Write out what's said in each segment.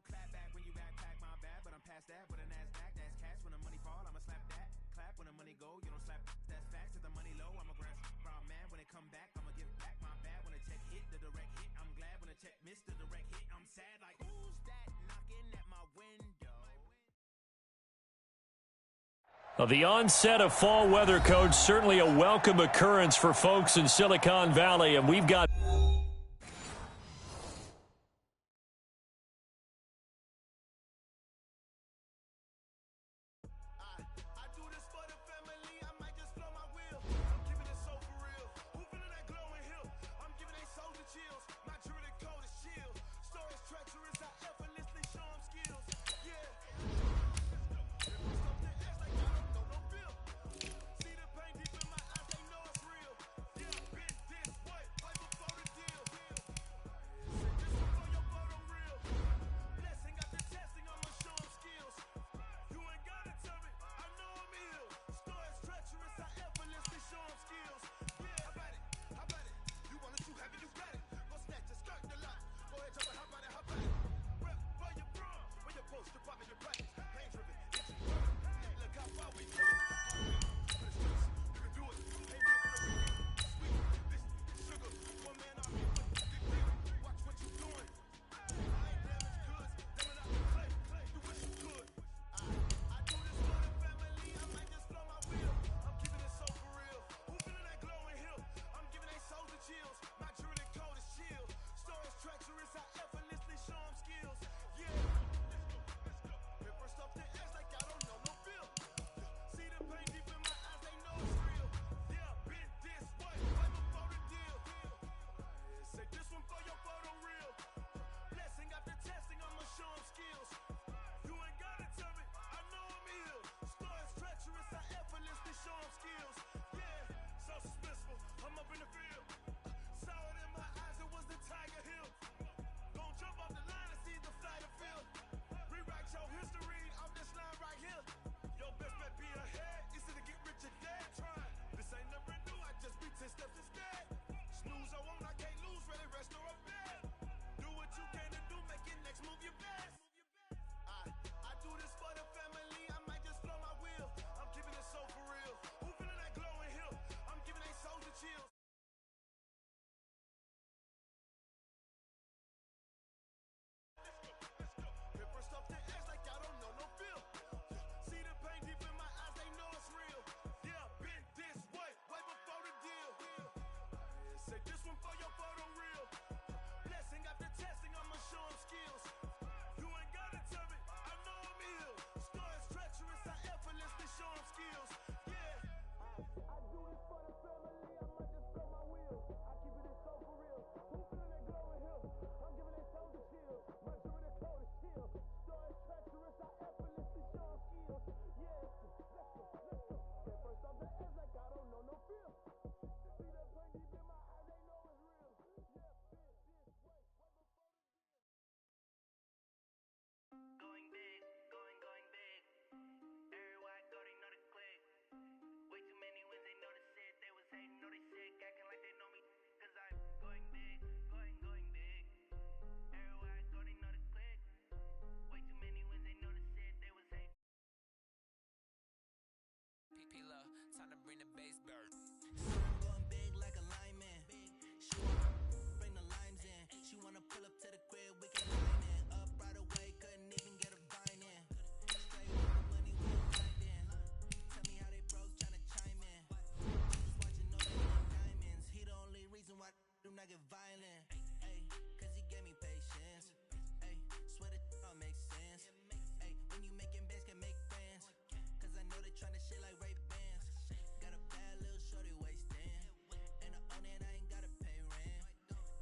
clap back when you backpack my bad, but I'm past that with a NASDAQ. That's cash when the money fall, I'ma slap that. Clap when the money go, you don't slap. That's facts. If the money low, I'ma grab brown man. When it come back, I'ma give back my bad. When the check hit, the direct hit. I'm glad when the check missed the direct hit. I'm sad like who's that knocking at my window? Well, the onset of fall weather, Coach, certainly a welcome occurrence for folks in Silicon Valley, and we've got time to bring the bass bird. I'm going big like a lineman. She wanna bring the limes in. She wanna pull up to the crib, we can line in. Up right away, couldn't even get a vine in. Straight with the money, we grind in. Tell me how they broke, tryna chime in. Just watching, know they got diamonds. He the only reason why do not get violent. Ay, cause he gave me patience. Ay, swear that all makes sense. Ay, when you making bands, can make friends. Cause I know they tryna shit like Ray Bans. Got a bad little shorty wasting. And I own it, I ain't gotta pay rent.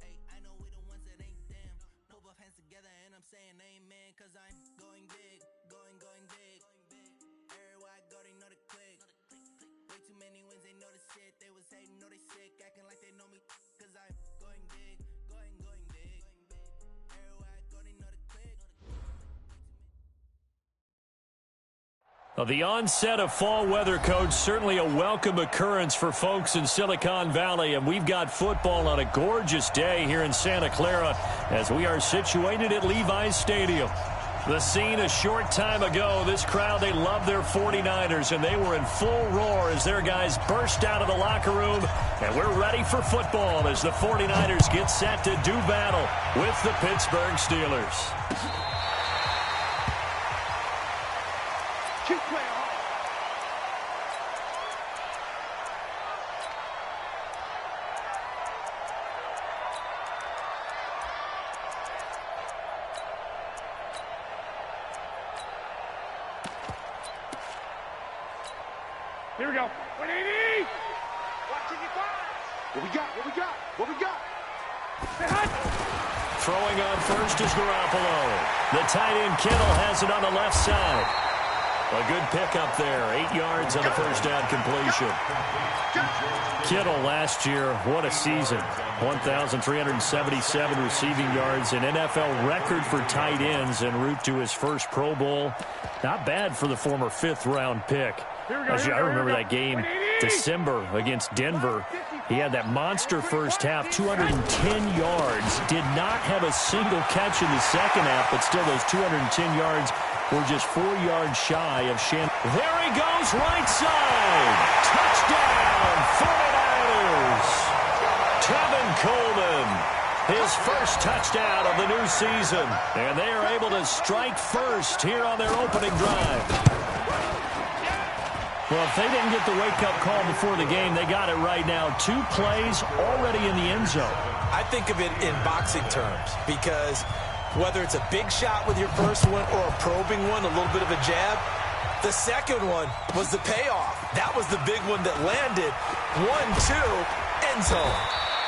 Ay, I know we the ones that ain't them. Put both hands together and I'm saying amen. Cause I'm going big, going big. Everywhere I go, they know the click. Way too many wins, they know the shit. They was hating, know they sick, acting like they know me. Cause I'm going big, going big. Everywhere I go, they know the click. Well, the onset of fall weather, Coach, certainly a welcome occurrence for folks in Silicon Valley, and we've got football on a gorgeous day here in Santa Clara as we are situated at Levi's Stadium. The scene a short time ago. This crowd, they love their 49ers, and they were in full roar as their guys burst out of the locker room. And we're ready for football as the 49ers get set to do battle with the Pittsburgh Steelers. Keep playing hard. Here we go. 180. Watching you fire. What we got? What we got? What we got? Throwing on first is Garoppolo. The tight end Kittle has it on the left side. A good pickup there. 8 yards on the first down completion. Kittle last year, what a season. 1,377 receiving yards, an NFL record for tight ends en route to his first Pro Bowl. Not bad for the former 5th-round pick. Actually, I remember that game, December against Denver. He had that monster first half, 210 yards. Did not have a single catch in the second half, but still those 210 yards were just 4 yards shy of Shan. There he goes, right side. Touchdown, 49ers. Tevin Coleman, his first touchdown of the new season. And they are able to strike first here on their opening drive. Well, if they didn't get the wake-up call before the game, they got it right now. 2 plays already in the end zone. I think of it in boxing terms because whether it's a big shot with your first one or a probing one, a little bit of a jab, the second one was the payoff. That was the big one that landed. 1-2, end zone.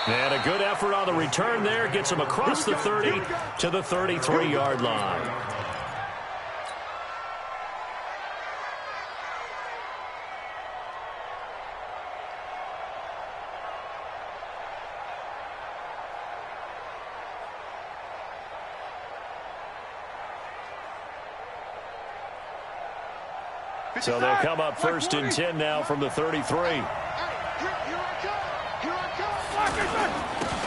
And a good effort on the return there. Gets him across the 30 to the 33-yard line. So they'll come up first and 10 now from the 33.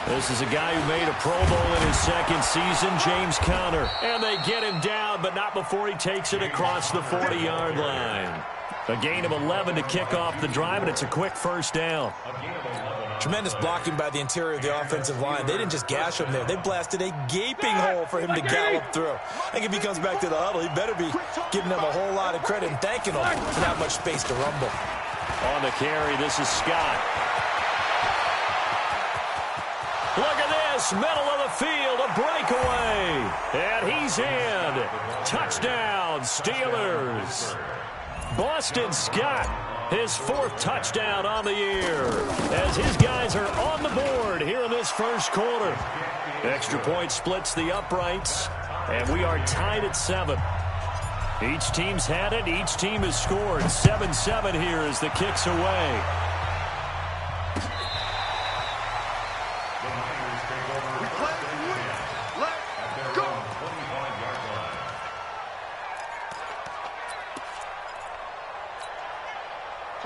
This is a guy who made a Pro Bowl in his second season, James Conner. And they get him down, but not before he takes it across the 40-yard line. A gain of 11 to kick off the drive, and it's a quick first down. Tremendous blocking by the interior of the offensive line. They didn't just gash him there. They blasted a gaping hole for him to gallop through. I think if he comes back to the huddle, he better be giving them a whole lot of credit and thanking them for that much space to rumble. On the carry, this is Scott. Look at this, middle of the field, a breakaway. And he's in. Touchdown, Steelers. Boston Scott, his 4th touchdown on the year, as his guys are on the board here in this first quarter. Extra point splits the uprights, and we are tied at 7. Each team's had it. Each team has scored. 7-7 here as the kick's away.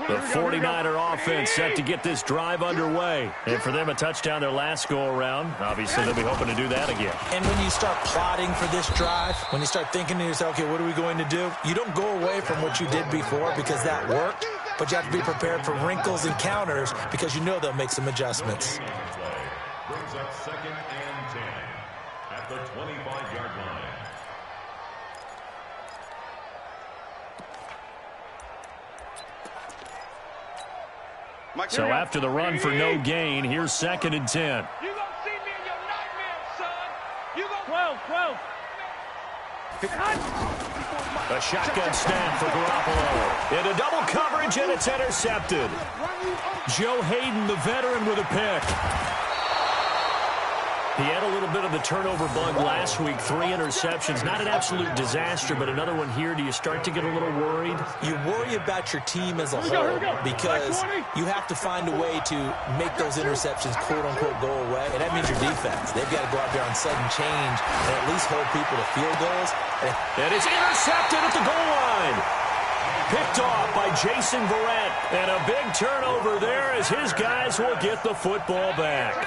The 49er offense set to get this drive underway. And for them, a touchdown their last go-around. Obviously, they'll be hoping to do that again. And when you start plotting for this drive, when you start thinking to yourself, okay, what are we going to do? You don't go away from what you did before because that worked, but you have to be prepared for wrinkles and counters because you know they'll make some adjustments. Brings up 2nd and 10 at the 25-yard line. So after the run for no gain, here's 2nd and 10. You gonna see me in your nightmares, son. You gonna 12. A shotgun snap for Garoppolo. Into double coverage, and it's intercepted. Joe Hayden, the veteran, with a pick. He had a little bit of the turnover bug last week. 3 interceptions. Not an absolute disaster, but another one here. Do you start to get a little worried? You worry about your team as a whole because you have to find a way to make those interceptions, quote-unquote, go away. And that means your defense. They've got to go out there on sudden change and at least hold people to field goals. And it's intercepted at the goal line. Picked off by Jason Verrett. And a big turnover there as his guys will get the football back.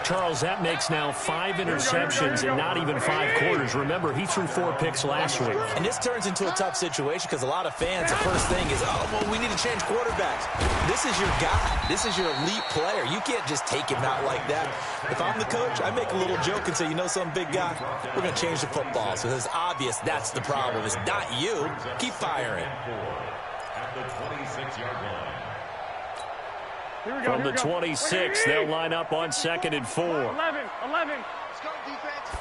Charles, that makes now 5 interceptions in not even 5 quarters. Remember, he threw 4 picks last week. And this turns into a tough situation because a lot of fans, the first thing is, oh, well, we need to change quarterbacks. This is your guy. This is your elite player. You can't just take him out like that. If I'm the coach, I make a little joke and say, you know some big guy, we're going to change the football. So it's obvious that's the problem. It's not you. Keep firing. At the 26-yard line. From the 26, they'll line up on 2nd and 4. 11. Let's go, defense.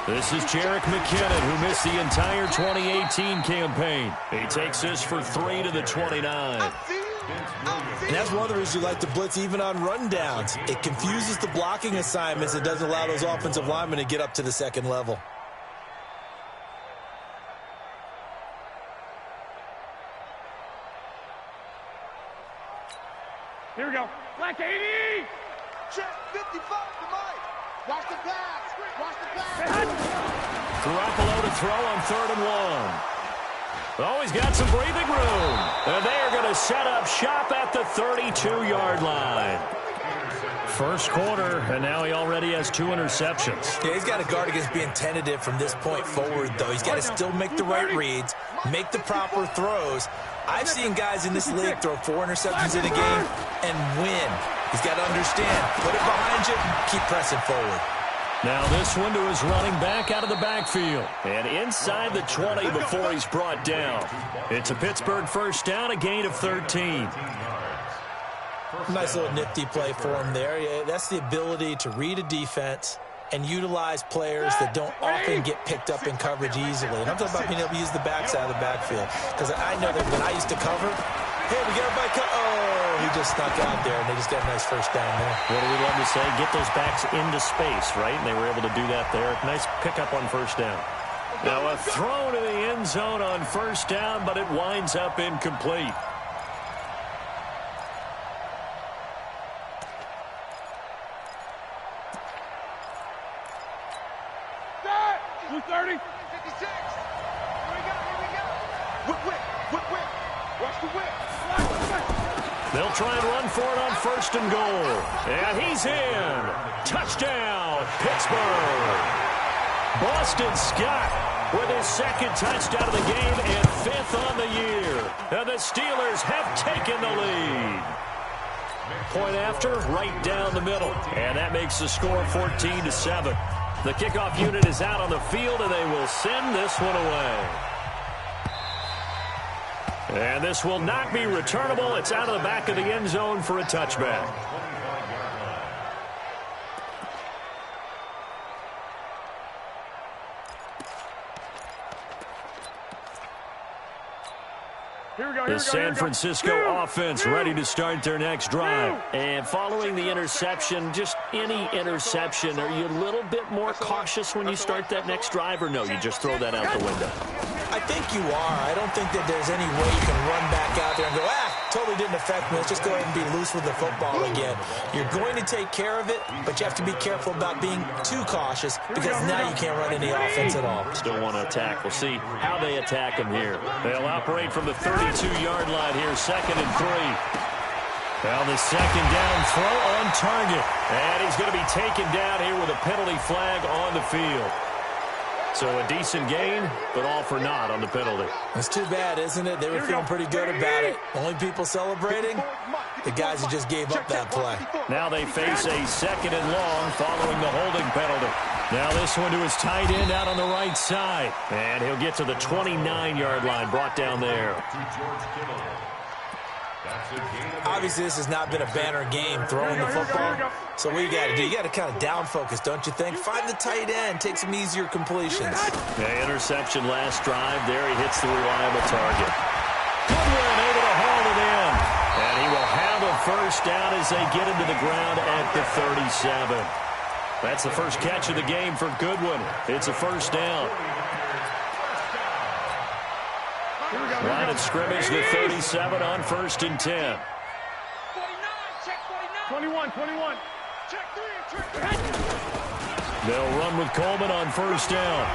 This is Jerick McKinnon, who missed the entire 2018 campaign. He takes this for 3 to the 29. And that's one of the reasons you like to blitz even on rundowns. It confuses the blocking assignments. It doesn't allow those offensive linemen to get up to the second level. Here we go. Black 80. Check 55 to Mike. Watch the pass. Watch the pass. Garoppolo to throw on 3rd and 1. Oh, he's got some breathing room. And they're going to set up shop at the 32-yard line. First quarter, and now he already has 2 interceptions. Yeah, he's got to guard against being tentative from this point forward, though. He's got to still make the right reads, make the proper throws. I've seen guys in this league throw 4 interceptions in a game and win. He's got to understand, put it behind you, keep pressing forward. Now this one to his running back out of the backfield. And inside the 20 before he's brought down. It's a Pittsburgh first down, a gain of 13. Nice little nifty play for him there. Yeah, that's the ability to read a defense and utilize players that don't often get picked up in coverage easily. And I'm talking about being able to use the backside of the backfield. Because I know that when I used to cover, hey, we got everybody oh, he just snuck out there, and they just got a nice first down there. What do we love to say? Get those backs into space, right? And they were able to do that there. Nice pickup on first down. Now a throw to the end zone on first down, but it winds up incomplete. They'll try and run for it on 1st and goal. And he's in. Touchdown, Pittsburgh. Boston Scott with his 2nd touchdown of the game and 5th on the year. And the Steelers have taken the lead. Point after, right down the middle. And that makes the score 14-7. The kickoff unit is out on the field, and they will send this one away. And this will not be returnable. It's out of the back of the end zone for a touchback. The San Francisco offense ready to start their next drive. And following the interception, just any interception, are you a little bit more cautious when you start that next drive, or no, you just throw that out the window? I think you are. I don't think that there's any way you can run back out there and go, totally didn't affect me. Let's just go ahead and be loose with the football again. You're going to take care of it, but you have to be careful about being too cautious because now you can't run any offense at all. Still want to attack. We'll see how they attack him here. They'll operate from the 32-yard line here, 2nd and 3. Now the 2nd down throw on target. And he's going to be taken down here with a penalty flag on the field. So a decent gain, but all for naught on the penalty. It's too bad, isn't it? They were feeling pretty good about it. Only people celebrating, the guys who just gave up that play. Now they face a 2nd and long following the holding penalty. Now this one to his tight end out on the right side. And he'll get to the 29-yard line, brought down there. Obviously, this has not been a banner game throwing the football. So what you got to do, you got to kind of down focus, don't you think? Find the tight end, take some easier completions. Yeah, interception last drive. There he hits the reliable target. Goodwin able to haul it in. And he will have a first down as they get into the ground at the 37. That's the first catch of the game for Goodwin. It's a first down. Line of scrimmage, the 37 on 1st and 10. 21. Check 3. They'll run with Coleman on first down.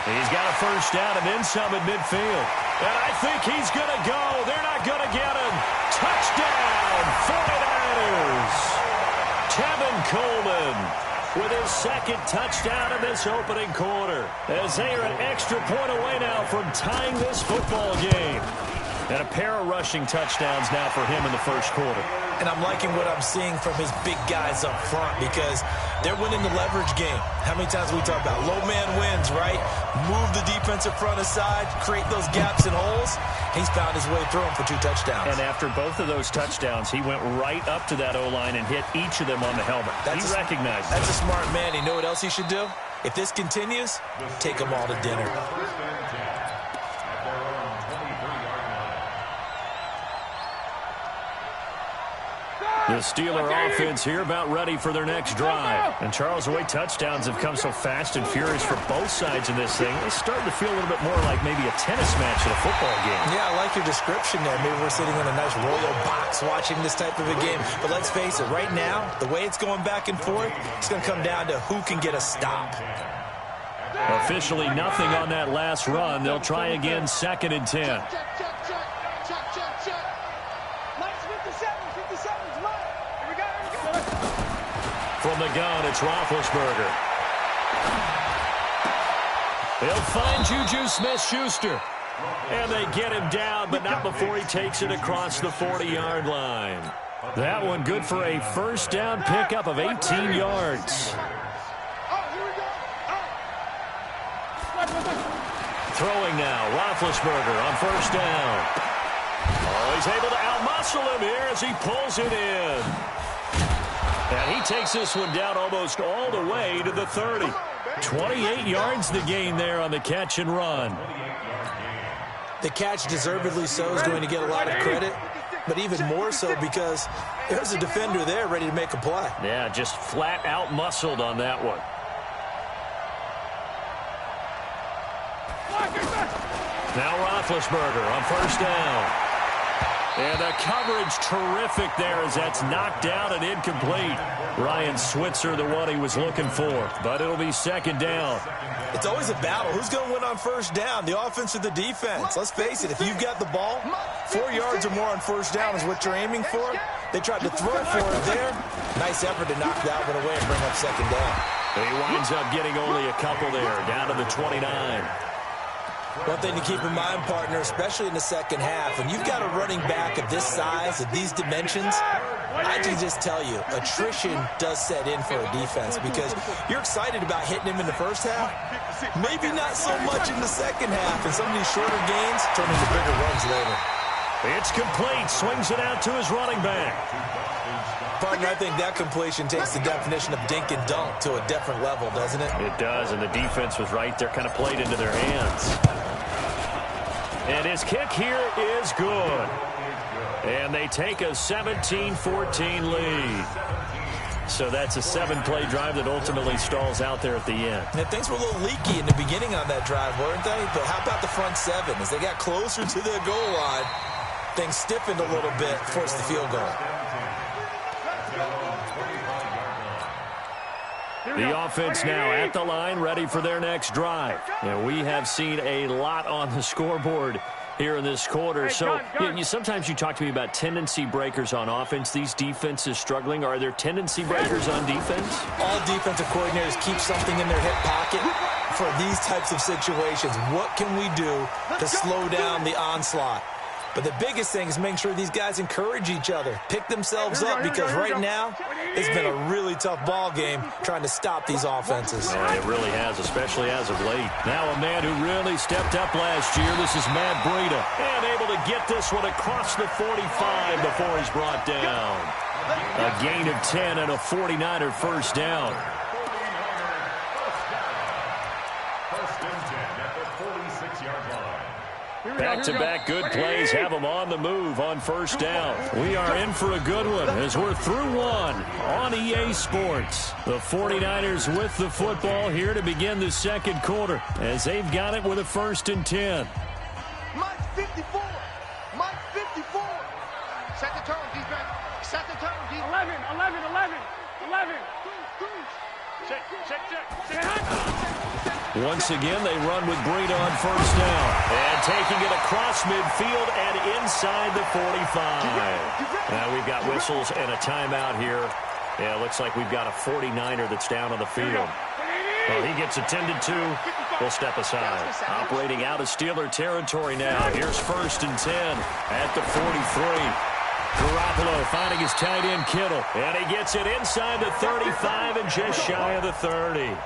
He's got a first down and then some at midfield. And I think he's going to go. They're not going to get him. Touchdown, 49ers. Tevin Coleman with his second touchdown in this opening quarter, as they are an extra point away now from tying this football game. And a pair of rushing touchdowns now for him in the first quarter. And I'm liking what I'm seeing from his big guys up front because they're winning the leverage game. How many times we talk about low man wins, right? Move the defensive front aside, create those gaps and holes. He's found his way through them for 2 touchdowns. And after both of those touchdowns, he went right up to that O-line and hit each of them on the helmet. He recognized it. That's a smart man. You know what else he should do? If this continues, take them all to dinner. The Steeler offense here about ready for their next drive. And Charles, the way touchdowns have come so fast and furious for both sides in this thing, it's starting to feel a little bit more like maybe a tennis match in a football game. Yeah, I like your description there. Maybe we're sitting in a nice royal box watching this type of a game. But let's face it, right now, the way it's going back and forth, it's going to come down to who can get a stop. Officially nothing on that last run. They'll try again, 2nd and 10. From the gun, it's Roethlisberger. They'll find Juju Smith-Schuster. And they get him down, but not before he takes it across the 40-yard line. That one good for a first down pickup of 18 yards. Throwing now, Roethlisberger on first down. Oh, he's able to outmuscle him here as he pulls it in. And he takes this one down almost all the way to the 30. 28 yards the gain there on the catch and run. The catch, deservedly so, is going to get a lot of credit, but even more so because there's a defender there ready to make a play. Yeah, just flat out muscled on that one. Now Roethlisberger on first down. And the coverage terrific there as that's knocked down and incomplete. Ryan Switzer, the one he was looking for, but it'll be 2nd down. It's always a battle. Who's going to win on first down, the offense or the defense? Let's face it, if you've got the ball, 4 yards or more on first down is what you're aiming for. They tried to throw for it there. Nice effort to knock that one away and bring up 2nd down. He winds up getting only a couple there, down to the 29. One thing to keep in mind, partner, especially in the second half, when you've got a running back of this size, of these dimensions, I can just tell you, attrition does set in for a defense because you're excited about hitting him in the first half, maybe not so much in the second half, and some of these shorter gains turn into bigger runs later. It's complete, swings it out to his running back. Partner, I think that completion takes the definition of dink and dunk to a different level, doesn't it? It does, and the defense was right there, kind of played into their hands. And his kick here is good. And they take a 17-14 lead. So that's a 7-play drive that ultimately stalls out there at the end. And things were a little leaky in the beginning on that drive, weren't they? But how about the front 7? As they got closer to their goal line, things stiffened a little bit, forced the field goal. The offense now at the line, ready for their next drive. And we have seen a lot on the scoreboard here in this quarter. So sometimes you talk to me about tendency breakers on offense. These defenses struggling. Are there tendency breakers on defense? All defensive coordinators keep something in their hip pocket for these types of situations. What can we do to slow down the onslaught? But the biggest thing is making sure these guys encourage each other, pick themselves up, because right now it's been a really tough ball game trying to stop these offenses. Yeah, it really has, especially as of late. Now a man who really stepped up last year. This is Matt Breida, and able to get this one across the 45 before he's brought down. A gain of 10 and a 49er first down. Back-to-back good plays have them on the move on first down. We are in for a good one as we're through one on EA Sports. The 49ers with the football here to begin the second quarter as they've got it with a 1st and 10. Mike 54. Mike 54. Set the tone, defense. Set the tone, defense. 11. Check. Once again, they run with Breida on first down. And taking it across midfield and inside the 45. Now we've got whistles and a timeout here Yeah, it looks like we've got a 49er that's down on the field. Well, he gets attended to. We'll step aside. Operating out of Steeler territory now. Here's 1st and 10 at the 43. Garoppolo finding his tight end Kittle. And he gets it inside the 35 and just shy of the 30.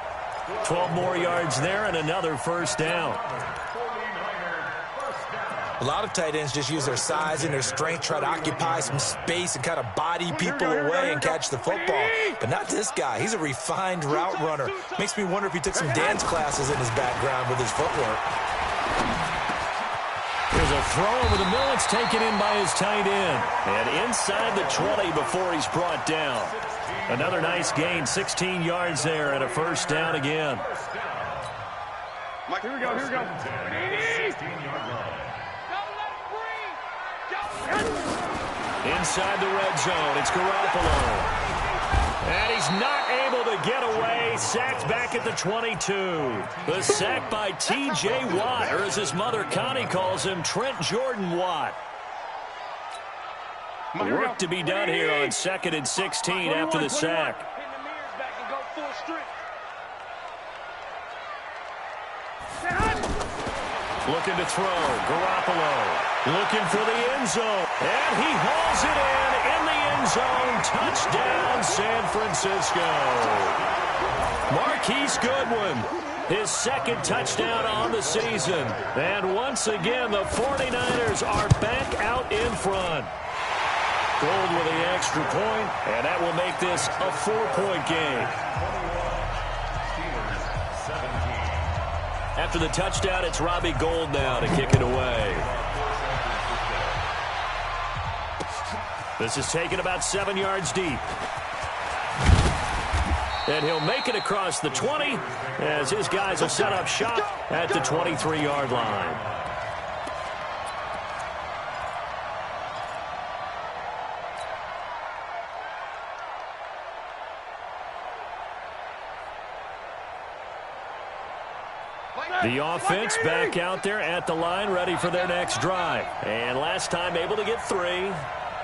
12 more yards there and another first down. A lot of tight ends just use their size and their strength, try to occupy some space and kind of body people away and catch the football. But not this guy. He's a refined route runner. Makes me wonder if he took some dance classes in his background with his footwork. There's a throw over the middle. It's taken in by his tight end. And inside the 20 before he's brought down. Another nice gain, 16 yards there and a first down again. Here we go. 16-yard line. Inside the red zone, it's Garoppolo. And he's not able to get away. Sacked back at the 22. The sack by T.J. Watt, or as his mother Connie calls him, Trent Jordan Watt. Work to be done here on 2nd and 16 after the sack. Looking to throw. Garoppolo looking for the end zone. And he hauls it in the end zone. Touchdown, San Francisco. Marquise Goodwin, his 2nd touchdown on the season. And once again, the 49ers are back out in front. Gold with the extra point, and that will make this a 4-point game. After the touchdown, it's Robbie Gould now to kick it away. This is taken about 7 yards deep. And he'll make it across the 20 as his guys will set up shop at the 23-yard line. The offense back out there at the line, ready for their next drive. And last time able to get 3.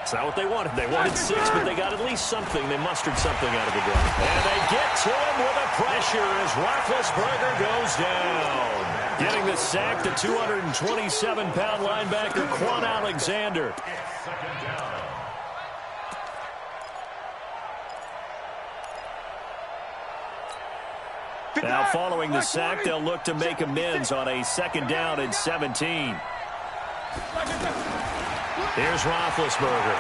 It's not what they wanted. They wanted 6, but they got at least something. They mustered something out of the drive. And they get to him with a pressure as Roethlisberger goes down. Getting the sack, the 227-pound linebacker, Quan Alexander. Now following the sack, they'll look to make amends on a 2nd down and 17. Here's Roethlisberger.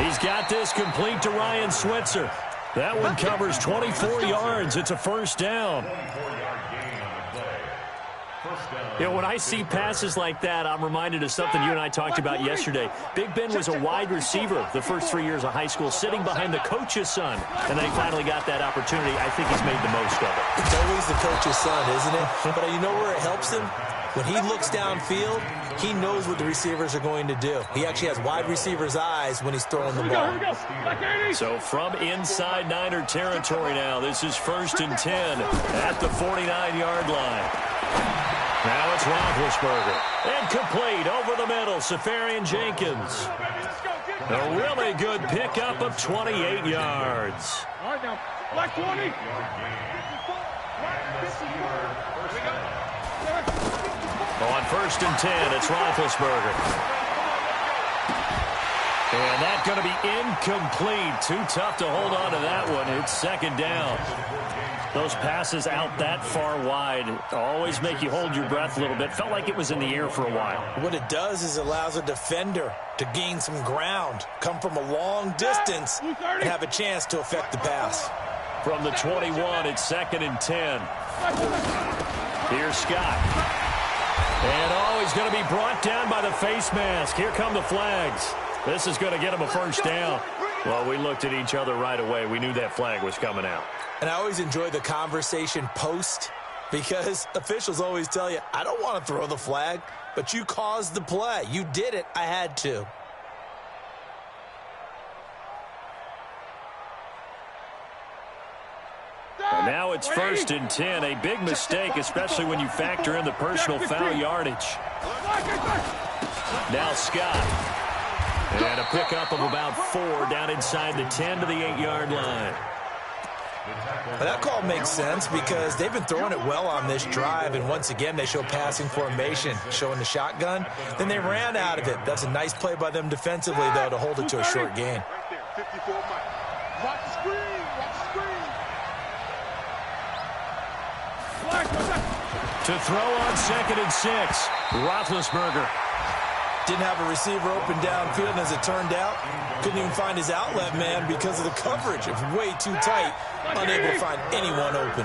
He's got this complete to Ryan Switzer. That one covers 24 yards. It's a first down. You know, when I see passes like that, I'm reminded of something you and I talked about yesterday. Big Ben was a wide receiver the first 3 years of high school, sitting behind the coach's son. And then he finally got that opportunity. I think he's made the most of it. It's always the coach's son, isn't it? But you know where it helps him? When he looks downfield, he knows what the receivers are going to do. He actually has wide receivers' eyes when he's throwing the ball. So from inside Niner territory now, this is 1st and 10 at the 49-yard line. Now it's Roethlisberger. Incomplete over the middle, Safarian Jenkins. A really good pickup of 28 yards. All right, now, black 20. On 1st and 10, it's Roethlisberger. And that's going to be incomplete. Too tough to hold on to that one. It's 2nd down. Those passes out that far wide always make you hold your breath a little bit. Felt like it was in the air for a while. What it does is allows a defender to gain some ground, come from a long distance, and have a chance to affect the pass. From the 21, it's 2nd and 10. Here's Scott. And, he's going to be brought down by the face mask. Here come the flags. This is going to get him a first down. Well, we looked at each other right away. We knew that flag was coming out. And I always enjoy the conversation post because officials always tell you, I don't want to throw the flag, but you caused the play. You did it. I had to. And now it's 1st and 10. A big mistake, especially when you factor in the personal foul yardage. Now Scott. And a pickup of about 4 down inside the 10 to the 8-yard line. Well, that call makes sense because they've been throwing it well on this drive, and once again they show passing formation, showing the shotgun. Then they ran out of it. That's a nice play by them defensively, though, to hold it to a short gain. Right there, 54 Mike. Watch the screen, watch the screen. To throw on 2nd and 6, Roethlisberger. Didn't have a receiver open downfield, and as it turned out, couldn't even find his outlet man because of the coverage. It was way too tight, unable to find anyone open.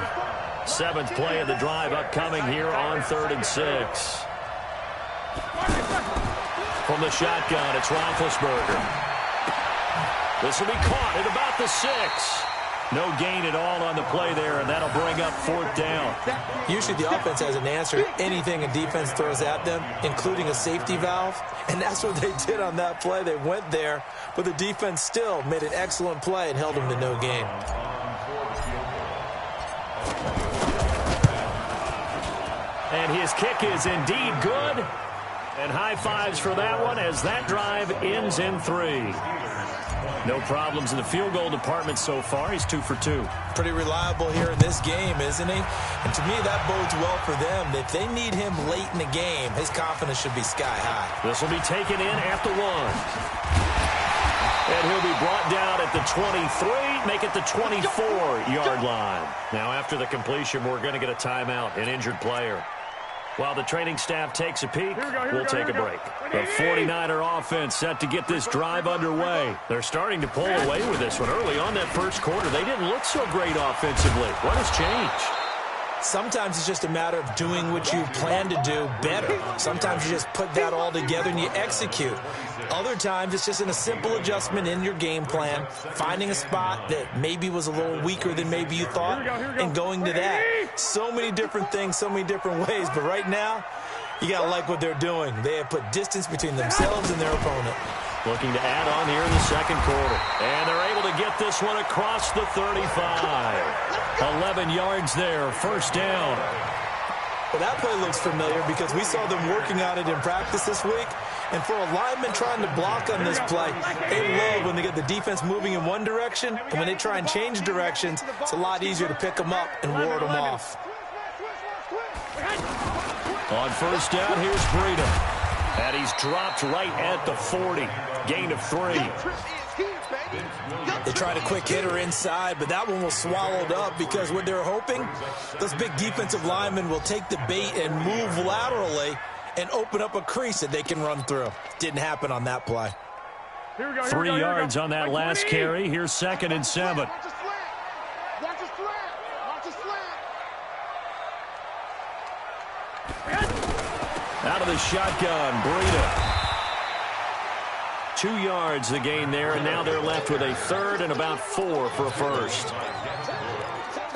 7th play of the drive upcoming here on 3rd and 6. From the shotgun, it's Roethlisberger. This will be caught at about the 6. No gain at all on the play there, and that'll bring up 4th down. Usually the offense has an answer to anything a defense throws at them, including a safety valve, and that's what they did on that play. They went there, but the defense still made an excellent play and held them to no gain. And his kick is indeed good. And high fives for that one as that drive ends in 3. No problems in the field goal department so far. He's 2 for 2. Pretty reliable here in this game, isn't he? And to me, that bodes well for them. If they need him late in the game, his confidence should be sky high. This will be taken in at the 1. And he'll be brought down at the 23, make it the 24-yard line. Now, after the completion, we're going to get a timeout, an injured player. While the training staff takes a peek, we'll take a break. The 49er offense set to get this drive underway. They're starting to pull away with this one. Early on that first quarter, they didn't look so great offensively. What has changed? Sometimes it's just a matter of doing what you plan to do better. Sometimes you just put that all together and you execute. Other times it's just in a simple adjustment in your game plan, finding a spot that maybe was a little weaker than maybe you thought, and going to that. So many different things, so many different ways, but right now, you got to like what they're doing. They have put distance between themselves and their opponent. Looking to add on here in the second quarter. And they're able to get this one across the 35. 11 yards there, first down. Well, that play looks familiar because we saw them working on it in practice this week. And for a lineman trying to block on this play, they love when they get the defense moving in one direction. And when they try and change directions, it's a lot easier to pick them up and ward them off. On first down, here's Breida. And he's dropped right at the 40. Gain of 3. They tried a quick hitter inside, but that one was swallowed up because what they're hoping, those big defensive linemen will take the bait and move laterally and open up a crease that they can run through. Didn't happen on that play. 3 yards on that last carry. Here's 2nd and 7. Watch a slant. Watch a slant. Watch a slant. Out of the shotgun, Breida. 2 yards the gain there, and now they're left with a third and about 4 for a first.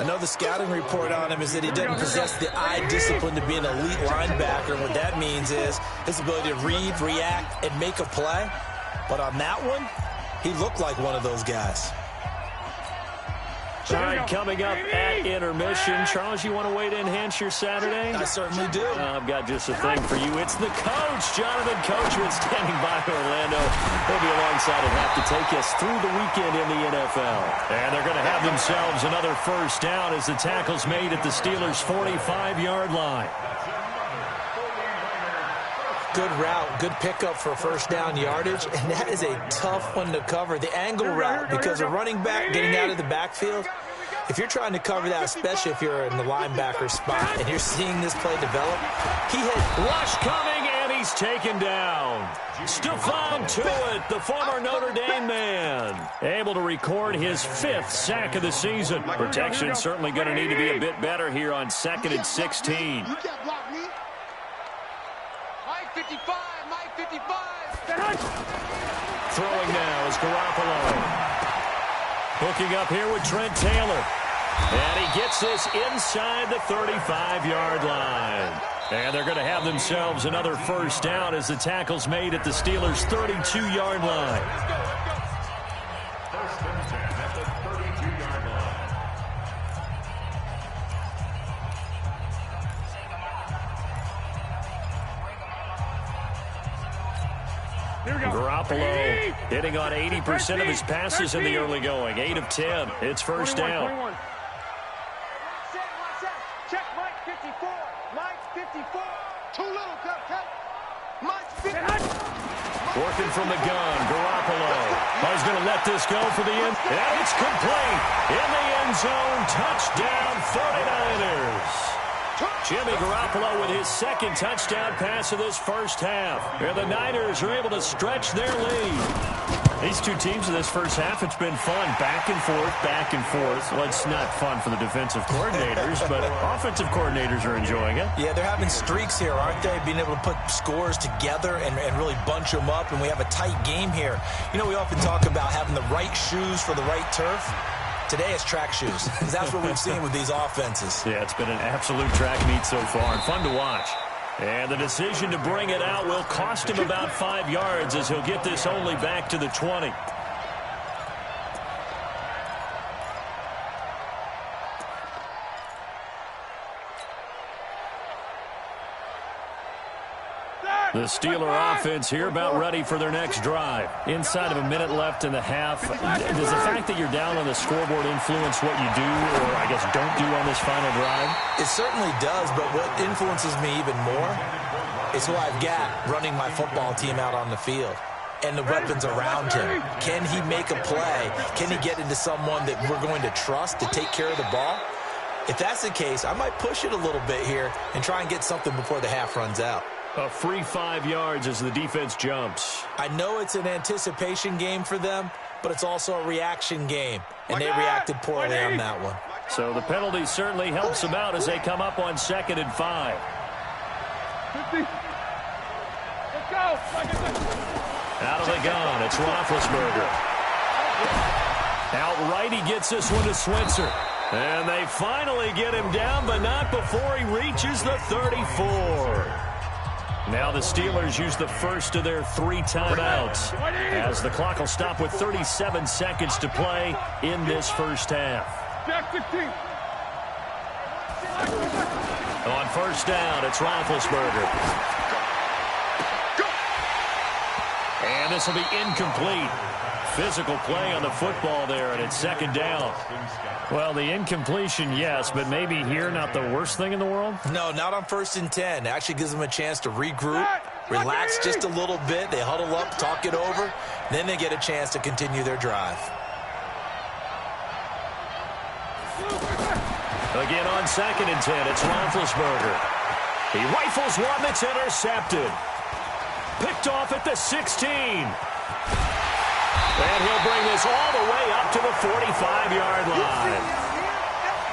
I know the scouting report on him is that he doesn't possess the eye discipline to be an elite linebacker. What that means is his ability to read, react, and make a play. But on that one, he looked like one of those guys. All right, coming up at intermission. Charles, you want to wait to enhance your Saturday? I certainly do. I've got just a thing for you. It's the coach, Jonathan Coachman, standing by Orlando. He'll be alongside and have to take us through the weekend in the NFL. And they're going to have themselves another first down as the tackle's made at the Steelers' 45-yard line. Good route, good pickup for first down yardage, and that is a tough one to cover. The angle route, because a running back getting out of the backfield, if you're trying to cover that, especially if you're in the linebacker spot and you're seeing this play develop, he had rush coming, and he's taken down. Stephon Tuitt, the former Notre Dame man, able to record his 5th sack of the season. Protection certainly going to need to be a bit better here on 2nd and 16. You can't block me. Mike 55, Mike 55. Throwing now is Garoppolo. Hooking up here with Trent Taylor. And he gets this inside the 35-yard line. And they're going to have themselves another first down as the tackle's made at the Steelers' 32-yard line. Garoppolo hitting on 80% of his passes in the early going. 8 of 10. It's first down. 21. Check Mike 54. Mike 54. Too little, cut. Mike 54. Working from the gun, Garoppolo. He's going to let this go for the end. And it's complete. In the end zone. Touchdown, 49ers. Jimmy Garoppolo with his second touchdown pass of this first half. And the Niners are able to stretch their lead. These two teams in this first half, it's been fun. Back and forth, back and forth. Well, it's not fun for the defensive coordinators, but offensive coordinators are enjoying it. Yeah, they're having streaks here, aren't they? Being able to put scores together and really bunch them up, and we have a tight game here. You know, we often talk about having the right shoes for the right turf. Today it's track shoes, because that's what we've seen with these offenses. Yeah, it's been an absolute track meet so far, and fun to watch. And the decision to bring it out will cost him about 5 yards as he'll get this only back to the 20. The Steeler offense here about ready for their next drive. Inside of a minute left in the half. Does the fact that you're down on the scoreboard influence what you do, or I guess don't do on this final drive? It certainly does, but what influences me even more is who I've got running my football team out on the field and the weapons around him. Can he make a play? Can he get into someone that we're going to trust to take care of the ball? If that's the case, I might push it a little bit here and try and get something before the half runs out. A free 5 yards as the defense jumps. I know it's an anticipation game for them, but it's also a reaction game, and they reacted poorly on that one. So the penalty certainly helps them out as they come up on 2nd and 5. 50. Let's go. Out of the gun, it's Roethlisberger. Outright, he gets this one to Switzer. And they finally get him down, but not before he reaches the 34. Now the Steelers use the first of their 3 timeouts as the clock will stop with 37 seconds to play in this first half. On first down, it's Roethlisberger. And this will be incomplete. Physical play on the football there, and it's 2nd down. Well, the incompletion, yes, but maybe here not the worst thing in the world? No, not on 1st and 10. It actually gives them a chance to regroup, relax just a little bit. They huddle up, talk it over. Then they get a chance to continue their drive. Again on 2nd and 10, it's Roethlisberger. He rifles one that's intercepted. Picked off at the 16. And he'll bring this all the way up to the 45-yard line.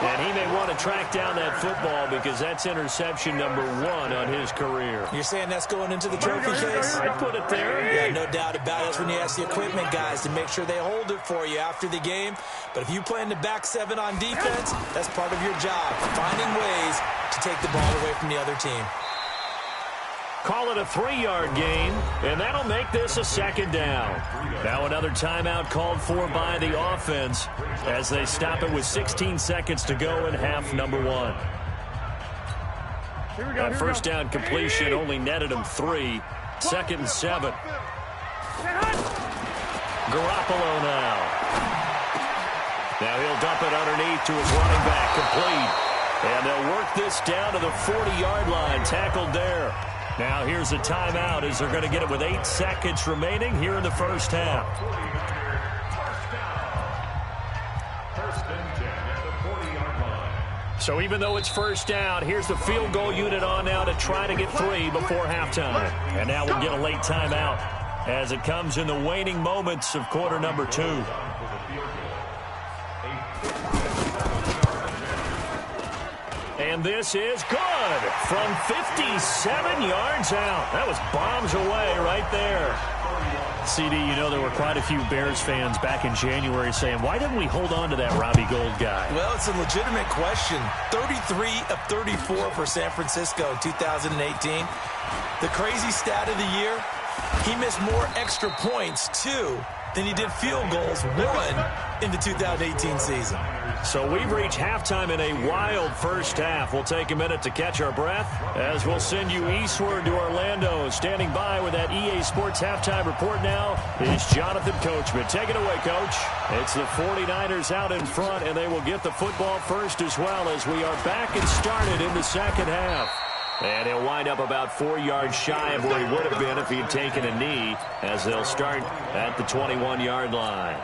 And he may want to track down that football because that's interception number 1 on his career. You're saying that's going into the trophy case? I'd put it there. Yeah, no doubt about it. That's when you ask the equipment guys to make sure they hold it for you after the game. But if you play in the back 7 on defense, that's part of your job, finding ways to take the ball away from the other team. Call it a 3-yard gain, and that'll make this a 2nd down. Now another timeout called for by the offense as they stop it with 16 seconds to go in half number 1. That first down completion only netted him 3. 2nd and 7. Garoppolo now. Now he'll dump it underneath to his running back, complete. And they'll work this down to the 40-yard line, tackled there. Now here's a timeout as they're going to get it with 8 seconds remaining here in the first half. So even though it's first down, here's the field goal unit on now to try to get 3 before halftime. And now we'll get a late timeout as it comes in the waning moments of quarter number 2. And this is good from 57 yards out. That was bombs away right there. CD, you know there were quite a few Bears fans back in January saying, why didn't we hold on to that Robbie Gould guy? Well, it's a legitimate question. 33 of 34 for San Francisco in 2018. The crazy stat of the year, he missed more extra points, 2, than he did field goals, 1, in the 2018 season. So we've reached halftime in a wild first half. We'll take a minute to catch our breath as we'll send you eastward to Orlando. Standing by with that EA Sports halftime report now is Jonathan Coachman. Take it away, Coach. It's the 49ers out in front, and they will get the football first as well as we are back and started in the second half. And he'll wind up about 4 yards shy of where he would have been if he'd taken a knee, as they'll start at the 21-yard line.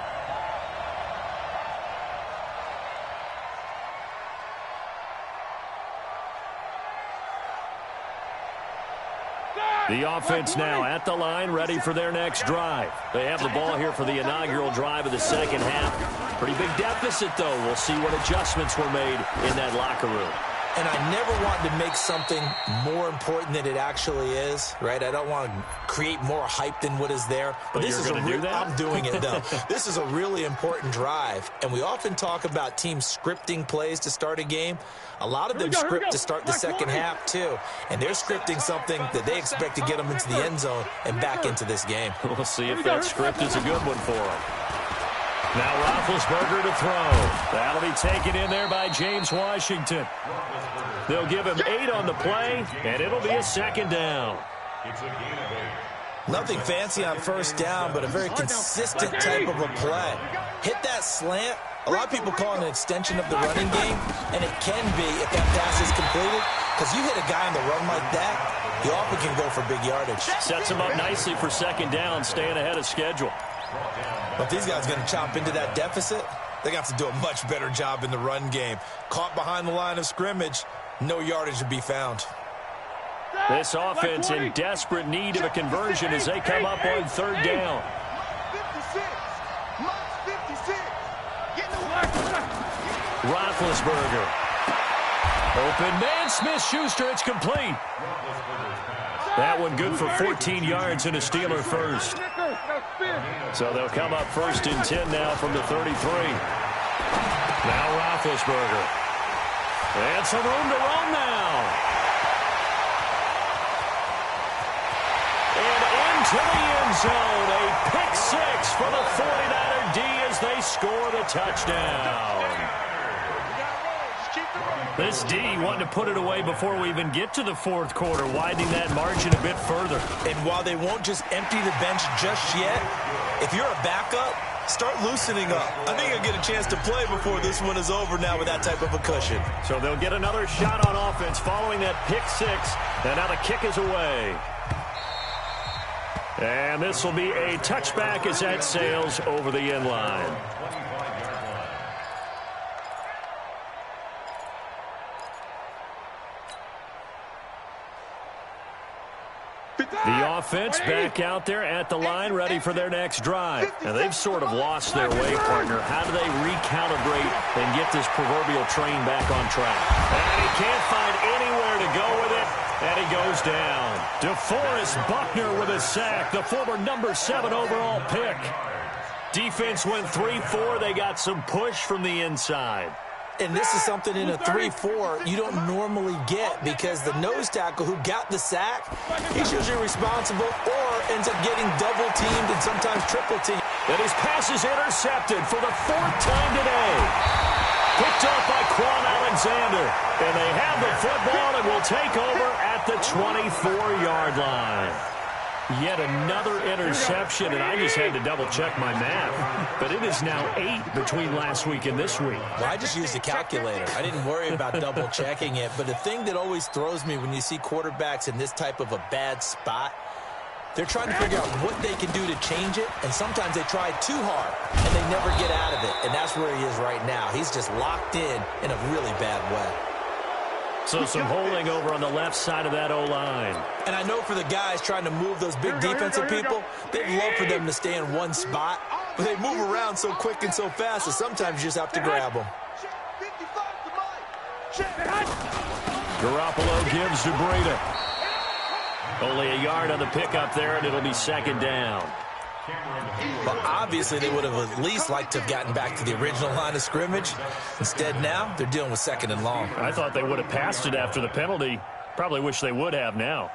The offense now at the line, ready for their next drive. They have the ball here for the inaugural drive of the second half. Pretty big deficit, though. We'll see what adjustments were made in that locker room. And I never want to make something more important than it actually is, right? I don't want to create more hype than what is there. But this is I'm doing it, though. This is a really important drive. And we often talk about teams scripting plays to start a game. A lot of them script to start the second half, too. And they're scripting something that they expect to get them into the end zone and back into this game. We'll see if that script is a good one for them. Now Roethlisberger to throw. That'll be taken in there by James Washington. They'll give him 8 on the play, and it'll be a second down. Nothing fancy on first down, but a very consistent type of a play. Hit that slant. A lot of people call it an extension of the running game, and it can be if that pass is completed, because you hit a guy on the run like that, he often can go for big yardage. Sets him up nicely for second down, staying ahead of schedule. But if these guys are going to chop into that deficit, they're going to have to do a much better job in the run game. Caught behind the line of scrimmage, no yardage to be found. This offense in desperate need of a conversion as they come up on third down. Roethlisberger. Open man, Smith-Schuster, it's complete. That one good for 14 yards and a Steeler first. So they'll come up first and 10 now from the 33. Now Roethlisberger. And some room to run now. And into the end zone. A pick six for the 49er D as they score the touchdown. This D wanted to put it away before we even get to the fourth quarter, widening that margin a bit further. And while they won't just empty the bench just yet, if you're a backup, start loosening up. I think you'll get a chance to play before this one is over now with that type of a cushion. So they'll get another shot on offense following that pick six. And now the kick is away. And this will be a touchback as that sails over the end line. The offense back out there at the line, ready for their next drive. And they've sort of lost their way, partner. How do they recalibrate and get this proverbial train back on track? And he can't find anywhere to go with it, and he goes down. DeForest Buckner with a sack, the former number 7 overall pick. Defense went 3-4. They got some push from the inside. And this is something in a 3-4 you don't normally get because the nose tackle who got the sack, he's usually responsible or ends up getting double-teamed and sometimes triple-teamed. And his pass is intercepted for the 4th time today. Picked off by Quan Alexander. And they have the football and will take over at the 24-yard line. Yet another interception, and I just had to double-check my math. But it is now 8 between last week and this week. Well, I just used a calculator. I didn't worry about double-checking it. But the thing that always throws me when you see quarterbacks in this type of a bad spot, they're trying to figure out what they can do to change it, and sometimes they try too hard, and they never get out of it. And that's where he is right now. He's just locked in a really bad way. So some holding over on the left side of that O-line. And I know for the guys trying to move those big defensive people, they'd love for them to stay in one spot, but they move around so quick and so fast that sometimes you just have to grab them. Garoppolo gives to Breida. Only a yard on the pickup there, and it'll be second down. But obviously they would have at least liked to have gotten back to the original line of scrimmage. Instead now, they're dealing with second and long. I thought they would have passed it after the penalty. Probably wish they would have now.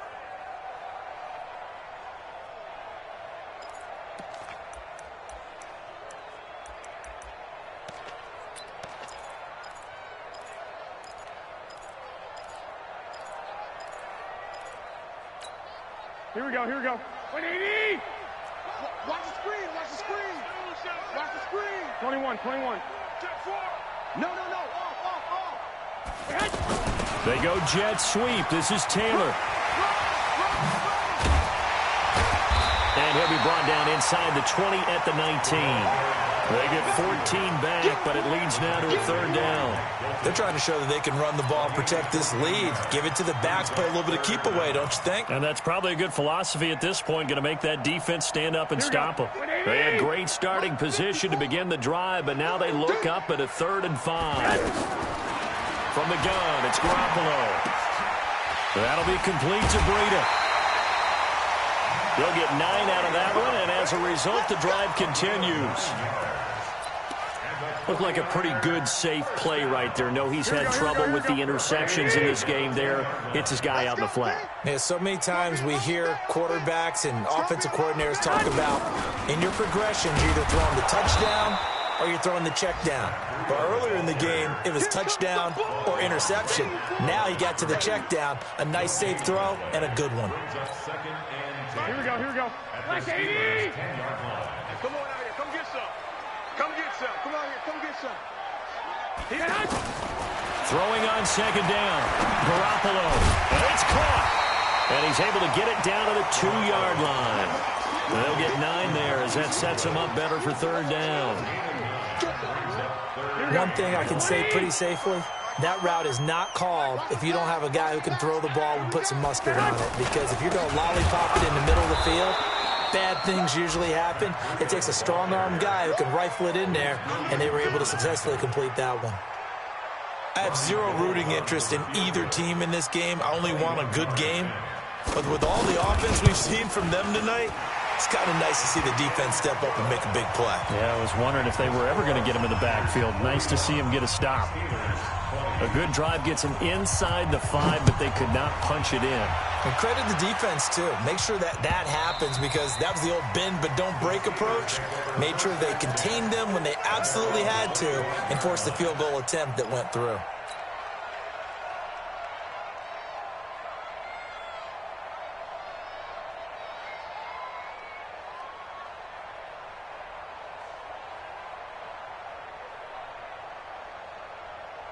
Here we go. 180! Watch the screen. Watch the screen. 21. No. Off. They go jet sweep. This is Taylor. And he'll be brought down inside the 20 at the 19. They get 14 back, but it leads now to a third down. They're trying to show that they can run the ball, protect this lead. Give it to the backs, play a little bit of keep away, don't you think? And that's probably a good philosophy at this point, going to make that defense stand up and stop them. They had great starting position to begin the drive, but now they look up at a 3rd and 5. From the gun, it's Garoppolo. That'll be complete to Breida. They'll get 9 out of that one, and as a result, the drive continues. Looked like a pretty good, safe play right there. No, he's had trouble with the interceptions in this game there. Hits his guy out in the flat. Yeah, so many times we hear quarterbacks and offensive coordinators talk about, in your progressions, you're either throwing the touchdown or you're throwing the check down. But earlier in the game, it was touchdown or interception. Now he got to the check down, a nice safe throw, and a good one. Here we go. Black 80! Come on out here. Come get some. Come out here. Come get some. Throwing on 2nd down. Garoppolo. And it's caught. And he's able to get it down to the 2-yard line. They'll get 9 there as that sets him up better for 3rd down. One thing I can say pretty safely, that route is not called if you don't have a guy who can throw the ball and put some mustard on it. Because if you're going to lollipop it in the middle of the field, bad things usually happen. It takes a strong-arm guy who can rifle it in there, and they were able to successfully complete that one. I have zero rooting interest in either team in this game. I only want a good game. But with all the offense we've seen from them tonight, it's kind of nice to see the defense step up and make a big play. Yeah, I was wondering if they were ever going to get him in the backfield. Nice to see him get a stop. A good drive gets him inside the 5, but they could not punch it in. And credit the defense, too. Make sure that happens, because that was the old bend but don't break approach. Made sure they contained them when they absolutely had to and forced the field goal attempt that went through.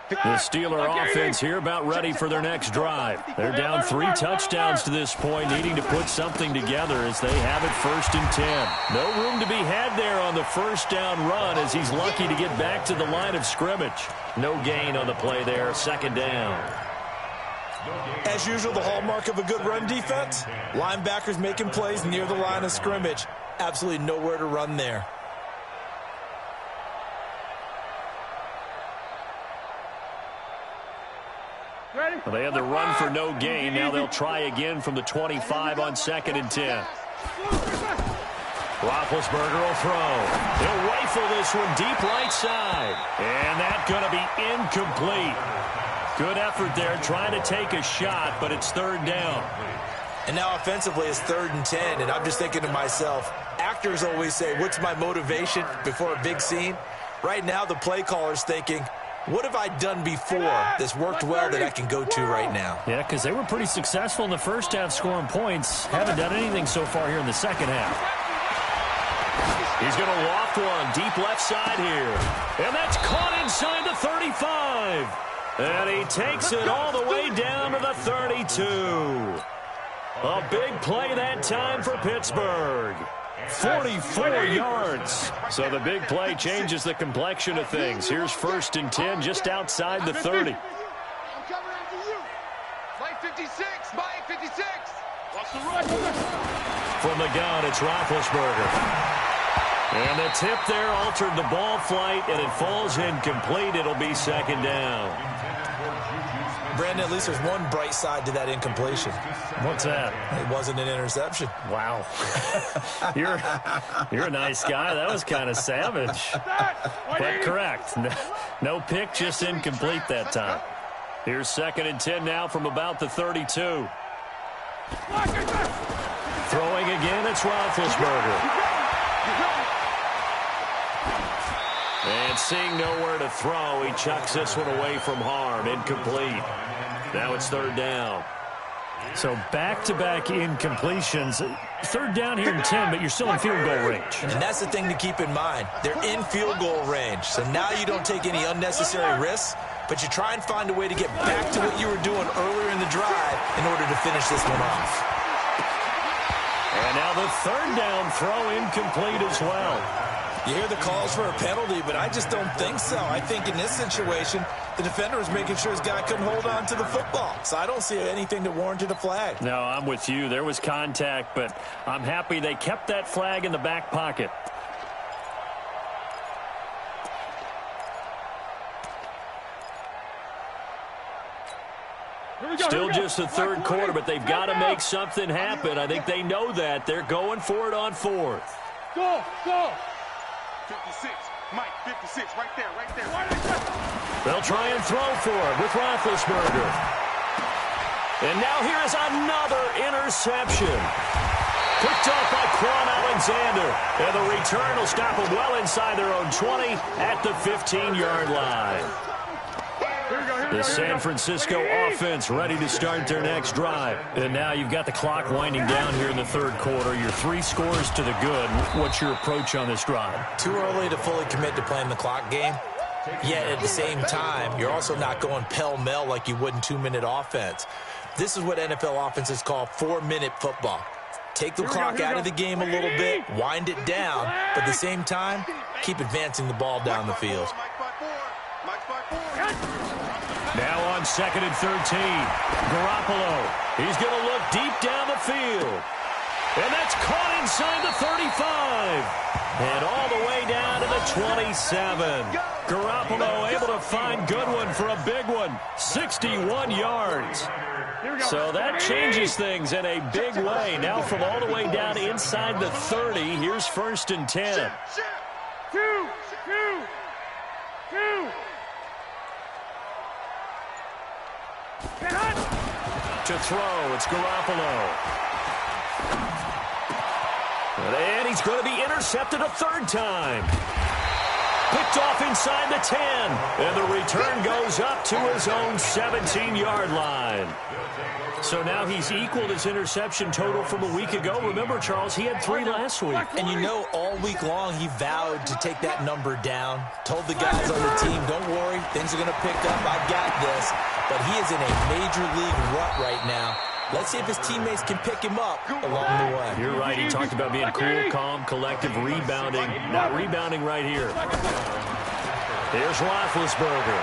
The Steeler offense here about ready for their next drive. They're down 3 touchdowns to this point, needing to put something together as they have it 1st and 10. No room to be had there on the 1st down run as he's lucky to get back to the line of scrimmage. No gain on the play there, 2nd down. As usual, the hallmark of a good run defense, linebackers making plays near the line of scrimmage. Absolutely nowhere to run there. Well, they had the run for no gain. Now they'll try again from the 25 on 2nd and 10. Roethlisberger will throw. He'll rifle this one deep right side. And that's going to be incomplete. Good effort there trying to take a shot, but it's 3rd down. And now offensively it's 3rd and 10, and I'm just thinking to myself, actors always say, what's my motivation before a big scene? Right now the play caller's thinking, what have I done before that's worked well that I can go to right now? Yeah, because they were pretty successful in the first half scoring points. Haven't done anything so far here in the second half. He's going to loft one deep left side here. And that's caught inside the 35. And he takes it all the way down to the 32. A big play that time for Pittsburgh. 44 yards. So the big play changes the complexion of things. Here's 1st and 10 just outside the 30. I'm coming after you. Mike 56. Mike 56. Watch the run. From the gun, it's Roethlisberger. And the tip there altered the ball flight, and it falls incomplete. It'll be 2nd down. Brandon, at least there's one bright side to that incompletion. What's that? It wasn't an interception. Wow. You're a nice guy. That was kind of savage. But correct. No pick, just incomplete that time. Here's 2nd and 10 now from about the 32. Throwing again, it's Roethlisberger. And seeing nowhere to throw, he chucks this one away from harm. Incomplete. Now it's 3rd down. So back-to-back incompletions. Third down here and 10, but you're still in field goal range. And that's the thing to keep in mind. They're in field goal range. So now you don't take any unnecessary risks, but you try and find a way to get back to what you were doing earlier in the drive in order to finish this one off. And now the third down throw incomplete as well. You hear the calls for a penalty, but I just don't think so. I think in this situation, the defender was making sure his guy couldn't hold on to the football. So I don't see anything that warranted a flag. No, I'm with you. There was contact, but I'm happy they kept that flag in the back pocket. Still just the third quarter, but they've got to make something happen. I think they know that. They're going for it on fourth. Go, go. 56, Mike, 56, right there, right there. They'll try and throw for it with Roethlisberger. And now here is another interception. Picked off by Quan Alexander. And the return will stop them well inside their own 20 at the 15-yard line. The San Francisco offense ready to start their next drive. And now you've got the clock winding down here in the third quarter. Your 3 scores to the good. What's your approach on this drive? Too early to fully commit to playing the clock game. Yet at the same time, you're also not going pell-mell like you would in 2-minute offense. This is what NFL offenses call 4-minute football. Take the clock out of the game a little bit, wind it down, but at the same time, keep advancing the ball down the field. Now on 2nd and 13, Garoppolo. He's going to look deep down the field. And that's caught inside the 35. And all the way down to the 27. Garoppolo able to find Goodwin for a big one. 61 yards. So that changes things in a big way. Now from all the way down inside the 30, here's 1st and 10. Two. To throw, it's Garoppolo. And he's going to be intercepted a 3rd time. Picked off inside the 10. And the return goes up to his own 17-yard line. So now he's equaled his interception total from a week ago. Remember, Charles, he had 3 last week. And you know, all week long, he vowed to take that number down. Told the guys on the team, don't worry, things are going to pick up. I've got this. But he is in a major league rut right now. Let's see if his teammates can pick him up along the way. You're right. He talked about being cool, calm, collective, rebounding. Not rebounding right here. Here's Roethlisberger.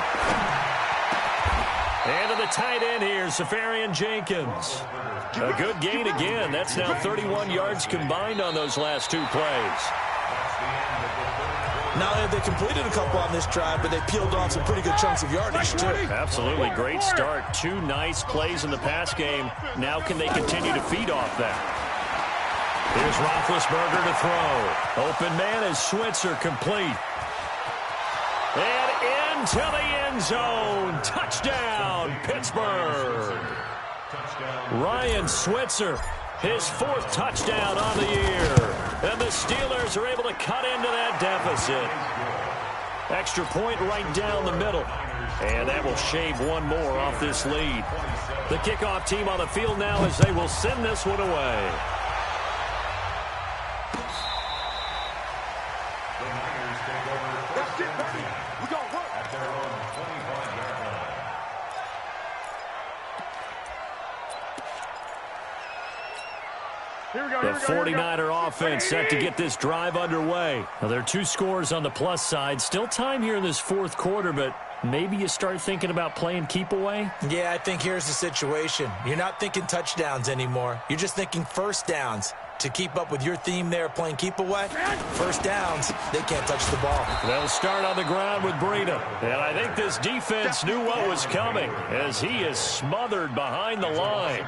And to the tight end here, Safarian Jenkins. A good gain again. That's now 31 yards combined on those last 2 plays. Not only have they completed a couple on this drive, but they peeled off some pretty good chunks of yardage, too. Absolutely. Great start. 2 nice plays in the pass game. Now can they continue to feed off that? Here's Roethlisberger to throw. Open man is Switzer, complete. And into the end zone. Touchdown, Pittsburgh. Ryan Switzer, his 4th touchdown on the year. And the Steelers are able to cut into that deficit. Extra point right down the middle. And that will shave 1 more off this lead. The kickoff team on the field now as they will send this one away. The 49er offense set to get this drive underway. Now, there are 2 scores on the plus side. Still time here in this 4th quarter, but maybe you start thinking about playing keep away? Yeah, I think here's the situation. You're not thinking touchdowns anymore. You're just thinking 1st downs. To keep up with your theme there, playing keep away, 1st downs, they can't touch the ball. They'll start on the ground with Breida. And I think this defense knew what was coming as he is smothered behind the line.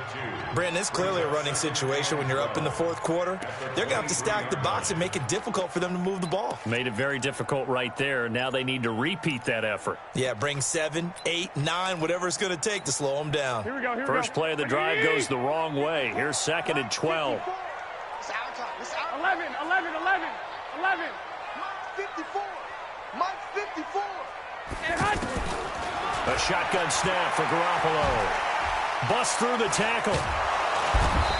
Brandon, it's clearly a running situation when you're up in the 4th quarter. They're going to have to stack the box and make it difficult for them to move the ball. Made it very difficult right there. Now they need to repeat that effort. Yeah, bring 7, 8, 9, whatever it's going to take to slow them down. First play of the drive goes the wrong way. Here's 2nd and 12. 11. 54. Mike 54. A shotgun snap for Garoppolo. Busts through the tackle.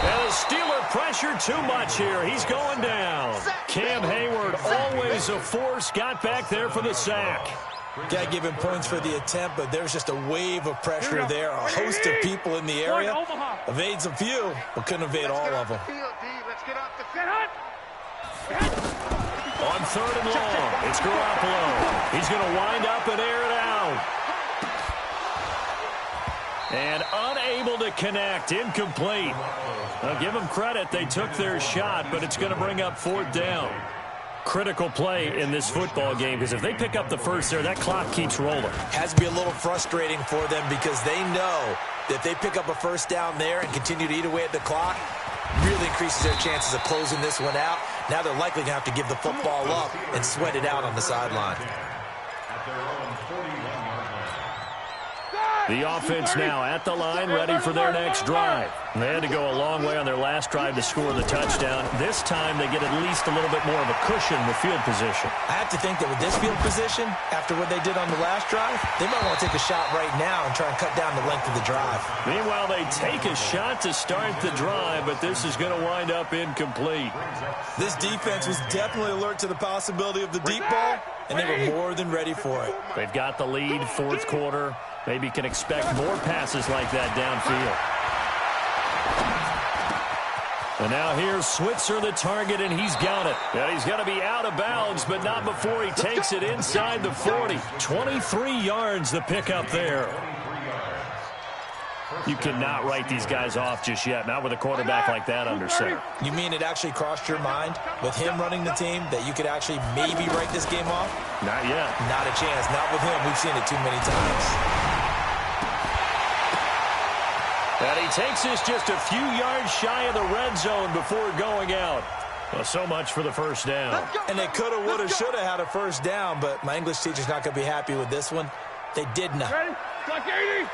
And the Steeler pressure too much here. He's going down. Cam Hayward, always a force, got back there for the sack. Got to give him points for the attempt, but there's just a wave of pressure there. A host of people in the area. Evades a few, but couldn't evade all of them. On 3rd and long, it's Garoppolo. He's going to wind up and air it out. And unable to connect, incomplete. Now give them credit, they took their shot, but it's going to bring up 4th down. Critical play in this football game, because if they pick up the first there, that clock keeps rolling. Has to be a little frustrating for them because they know that if they pick up a first down there and continue to eat away at the clock, really increases their chances of closing this one out. Now they're likely going to have to give the football up and sweat it out on the sideline. The offense now at the line, ready for their next drive. They had to go a long way on their last drive to score the touchdown. This time they get at least a little bit more of a cushion with field position. I have to think that with this field position, after what they did on the last drive, they might want to take a shot right now and try and cut down the length of the drive. Meanwhile, they take a shot to start the drive, but this is going to wind up incomplete. This defense was definitely alert to the possibility of the deep ball, and they were more than ready for it. They've got the lead, 4th quarter. Maybe can expect more passes like that downfield. And now here's Switzer, the target, and he's got it. And he's going to be out of bounds, but not before he takes it inside the 40. 23 yards the pickup there. You cannot write these guys off just yet, not with a quarterback like that under center. You mean it actually crossed your mind with him running the team that you could actually maybe write this game off? Not yet. Not a chance. Not with him. We've seen it too many times. And he takes us just a few yards shy of the red zone before going out. Well, so much for the first down. And they could have, would have, should have had a first down, but my English teacher's not going to be happy with this one. They did not. Ready? Clock 80.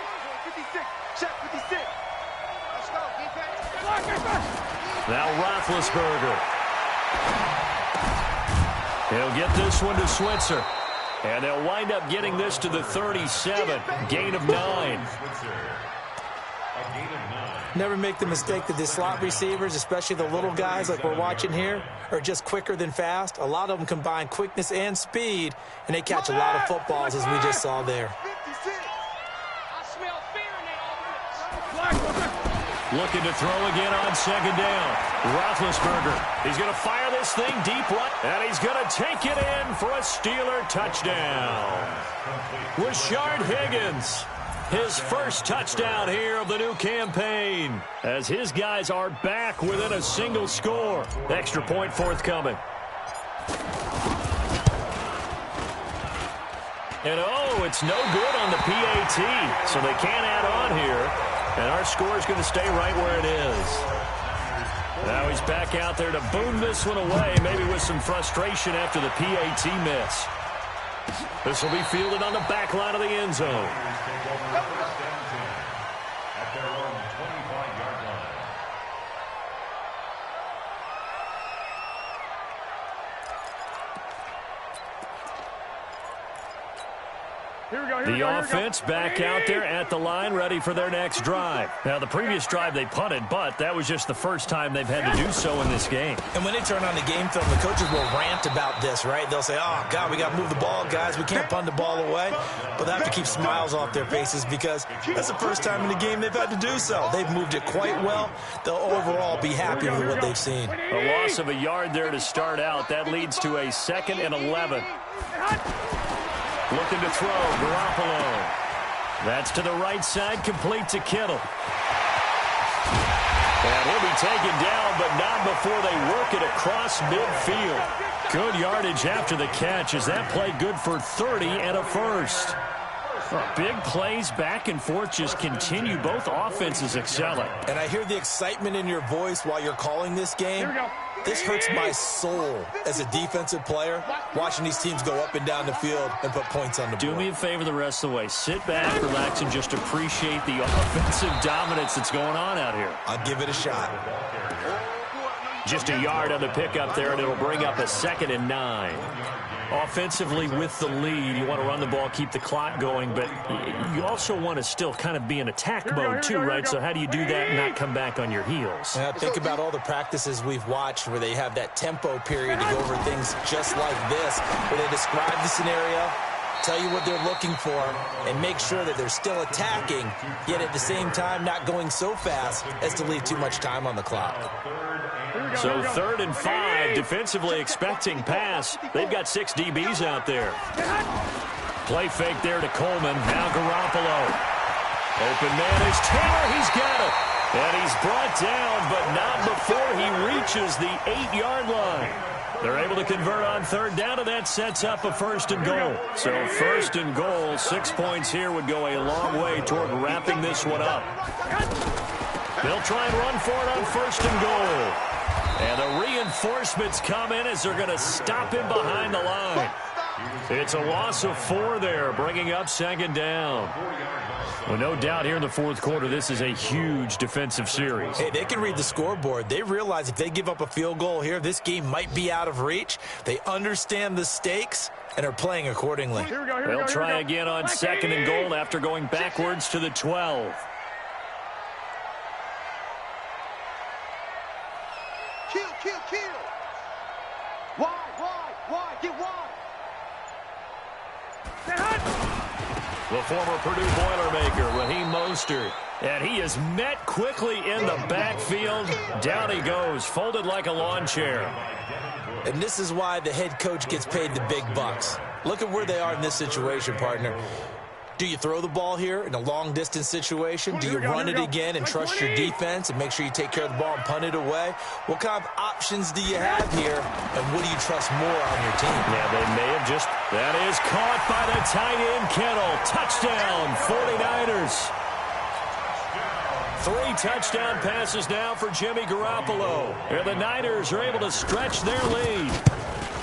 56. Check 56. Let's go, defense. Now Roethlisberger. He'll get this one to Switzer. And they'll wind up getting this to the 37. Gain of 9. Never make the mistake that the slot receivers, especially the little guys like we're watching here, are just quicker than fast. A lot of them combine quickness and speed, and they catch a lot of footballs, as we just saw there. Looking to throw again on 2nd down. Roethlisberger. He's going to fire this thing deep right, and he's going to take it in for a Steeler touchdown. Rashard Higgins. His first touchdown here of the new campaign, as his guys are back within a single score. Extra point forthcoming. And oh, it's no good on the PAT, so they can't add on here. And our score is going to stay right where it is. Now he's back out there to boom this one away, maybe with some frustration after the PAT miss. This will be fielded on the back line of the end zone. The offense back out there at the line, ready for their next drive. Now, the previous drive they punted, but that was just the first time they've had to do so in this game. And when they turn on the game film, the coaches will rant about this, right? They'll say, oh, God, we got to move the ball, guys. We can't punt the ball away. But they have to keep smiles off their faces because that's the first time in the game they've had to do so. They've moved it quite well. They'll overall be happy with what they've seen. A loss of a yard there to start out. That leads to a 2nd and 11. Looking to throw, Garoppolo. That's to the right side, complete to Kittle. And he'll be taken down, but not before they work it across midfield. Good yardage after the catch as that play good for 30 and a first. Big plays back and forth just continue. Both offenses excelling. And I hear the excitement in your voice while you're calling this game. This hurts my soul as a defensive player, watching these teams go up and down the field and put points on the board. Do me a favor the rest of the way. Sit back, relax, and just appreciate the offensive dominance that's going on out here. I'll give it a shot. Just a yard on the pickup there, and it'll bring up a 2nd and 9. Offensively with the lead, you want to run the ball, keep the clock going, but you also want to still kind of be in attack mode too, right? So how do you do that and not come back on your heels? Think about all the practices we've watched where they have that tempo period to go over things just like this, where they describe the scenario, tell you what they're looking for, and make sure that they're still attacking, yet at the same time not going so fast as to leave too much time on the clock. So 3rd and 5, defensively expecting pass. They've got 6 DBs out there. Play fake there to Coleman. Now Garoppolo. Open man is Taylor. He's got it. And he's brought down, but not before he reaches the 8-yard line. They're able to convert on 3rd down, and that sets up a 1st and goal. So 1st and goal, 6 points here would go a long way toward wrapping this one up. They'll try and run for it on 1st and goal. And the reinforcements come in as they're going to stop him behind the line. It's a loss of 4 there, bringing up 2nd down. Well, no doubt here in the 4th quarter, this is a huge defensive series. Hey, they can read the scoreboard. They realize if they give up a field goal here, this game might be out of reach. They understand the stakes and are playing accordingly. They'll try again on 2nd and goal after going backwards to the 12. Kill. Wide, get wide. The former Purdue Boilermaker, Raheem Mostert. And he is met quickly in the backfield. Down he goes, folded like a lawn chair. And this is why the head coach gets paid the big bucks. Look at where they are in this situation, partner. Do you throw the ball here in a long-distance situation? Do you run it again and trust your defense and make sure you take care of the ball and punt it away? What kind of options do you have here, and what do you trust more on your team? Yeah, they may have just... That is caught by the tight end, Kittle. Touchdown, 49ers. 3 touchdown passes now for Jimmy Garoppolo. And the Niners are able to stretch their lead.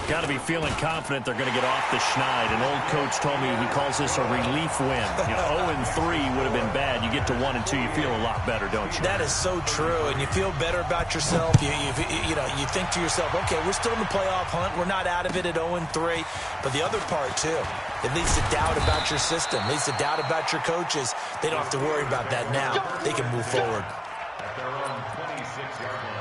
Got to be feeling confident they're going to get off the schneid. An old coach told me he calls this a relief win. 0-3 would have been bad. You get to 1-2, you feel a lot better, don't you? That is so true, and you feel better about yourself. You think to yourself, okay, we're still in the playoff hunt. We're not out of it at 0-3. But the other part, too, it leads to doubt about your system. It leads to doubt about your coaches. They don't have to worry about that now. They can move forward. At their own 26-yard line.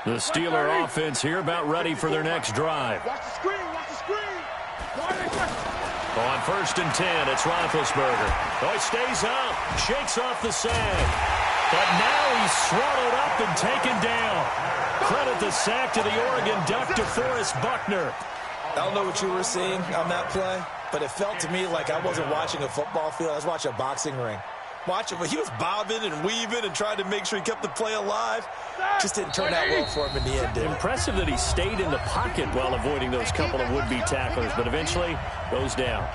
The Steeler offense here about ready for their next drive. Watch the screen. On 1st and 10, it's Roethlisberger. Oh, he stays up, shakes off the sag. But now he's swallowed up and taken down. Credit the sack to the Oregon Duck, DeForest Buckner. I don't know what you were seeing on that play, but it felt to me like I wasn't watching a football field. I was watching a boxing ring. He was bobbing and weaving and trying to make sure he kept the play alive. Just didn't turn out well for him in the end, did it? Impressive that he stayed in the pocket while avoiding those couple of would-be tacklers, but eventually goes down.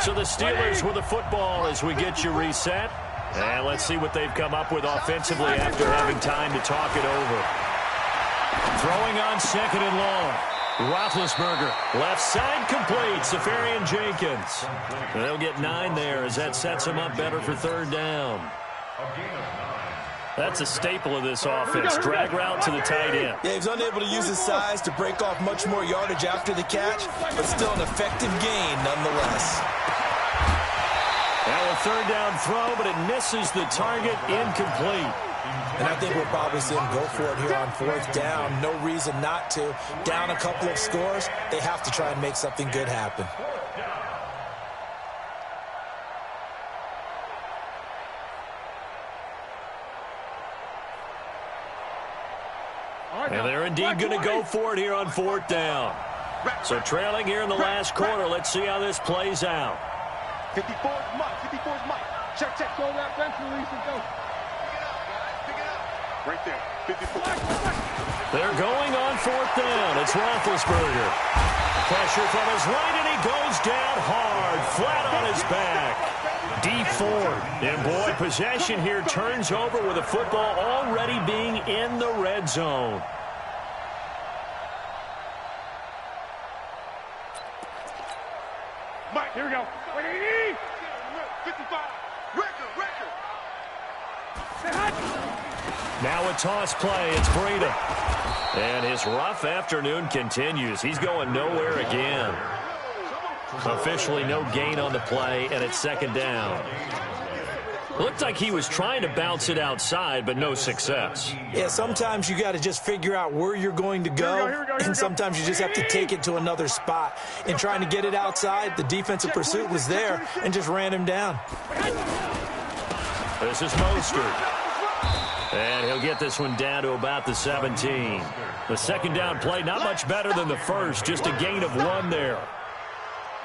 So the Steelers with the football as we get you reset. And let's see what they've come up with offensively after having time to talk it over. Throwing on 2nd and long. Roethlisberger, left side complete. Safarian Jenkins. They'll get 9 there as that sets them up better for 3rd down. That's a staple of this offense. Drag route to the tight end. Yeah, he's unable to use his size to break off much more yardage after the catch, but still an effective gain nonetheless. Now a 3rd down throw, but it misses the target, incomplete. And I think we'll probably see him go for it here on 4th down. No reason not to. Down a couple of scores, they have to try and make something good happen. And they're indeed going to go for it here on 4th down. So trailing here in the last quarter. Let's see how this plays out. 54 is Mike. Check. Throw that bench release and go. Pick it up. Right there. 54. They're going on 4th down. It's Roethlisberger. Pressure from his right, and he goes down hard, flat on his back. D Ford. And boy, possession here turns over with the football already being in the red zone. Mike, here we go. 55. Now a toss play. It's Breida. And his rough afternoon continues. He's going nowhere again. Officially no gain on the play, and it's second down. Looked like he was trying to bounce it outside, but no success. Yeah, sometimes you got to just figure out where you're going to go, and sometimes you just have to take it to another spot. In trying to get it outside, the defensive pursuit was there and just ran him down. This is Mostert. And he'll get this one down to about the 17. The second down play, not much better than the first, just a gain of 1 there.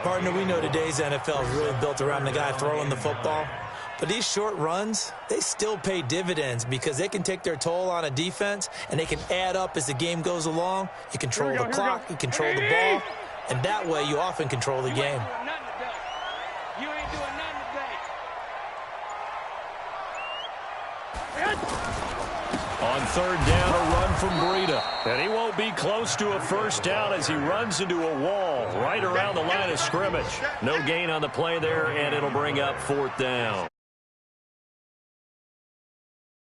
Partner, we know today's NFL is really built around the guy throwing the football. But these short runs, they still pay dividends because they can take their toll on a defense, and they can add up as the game goes along. You control the clock, you control the ball, and that way you often control the game. You ain't doing nothing today. On third down, a run from Breida. And he won't be close to a first down as he runs into a wall right around the line of scrimmage. No gain on the play there, and it'll bring up fourth down.